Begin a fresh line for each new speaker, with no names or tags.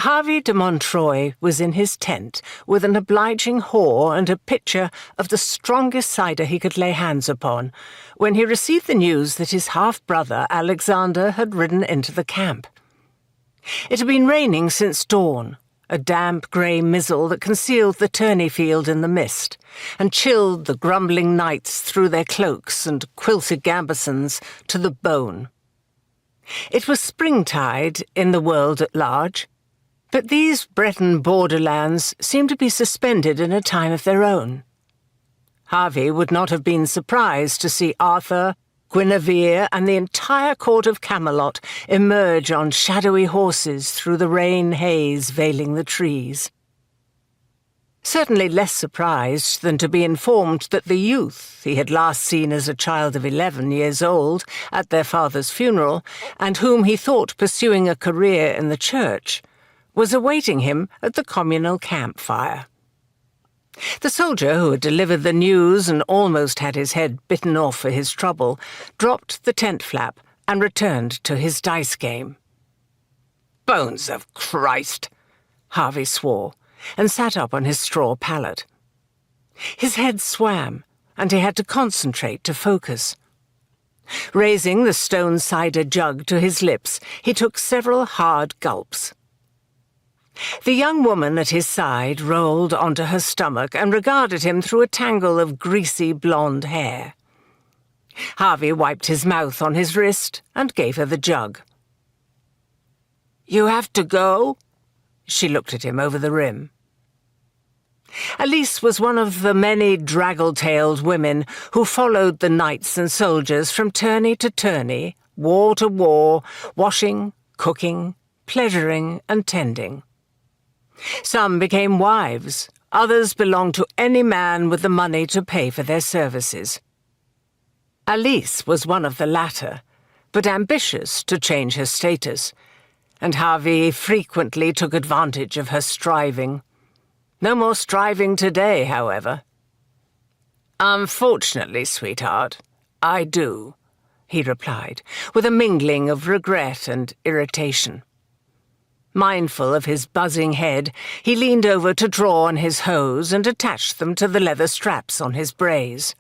Hervi de Montroi was in his tent with an obliging whore and a pitcher of the strongest cider he could lay hands upon, when he received the news that his half-brother Alexander had ridden into the camp. It had been raining since dawn, a damp grey mizzle that concealed the tourney field in the mist, and chilled the grumbling knights through their cloaks and quilted gambesons to the bone. It was springtide in the world at large, but these Breton borderlands seemed to be suspended in a time of their own. Hervi would not have been surprised to see Arthur, Guinevere, and the entire court of Camelot emerge on shadowy horses through the rain haze veiling the trees. Certainly less surprised than to be informed that the youth he had last seen as a child of 11 years old at their father's funeral, and whom he thought pursuing a career in the church, was awaiting him at the communal campfire. The soldier who had delivered the news and almost had his head bitten off for his trouble dropped the tent flap and returned to his dice game. "Bones of Christ!" Hervi swore, and sat up on his straw pallet. His head swam, and he had to concentrate to focus. Raising the stone cider jug to his lips, he took several hard gulps. The young woman at his side rolled onto her stomach and regarded him through a tangle of greasy blonde hair. Hervi wiped his mouth on his wrist and gave her the jug. "You have to go?" She looked at him over the rim. Elise was one of the many draggle-tailed women who followed the knights and soldiers from tourney to tourney, war to war, washing, cooking, pleasuring, and tending. Some became wives, others belonged to any man with the money to pay for their services. Elise was one of the latter, but ambitious to change her status, and Hervi frequently took advantage of her striving. No more striving today, however. "Unfortunately, sweetheart, I do," he replied, with a mingling of regret and irritation. Mindful of his buzzing head, he leaned over to draw on his hose and attached them to the leather straps on his brays.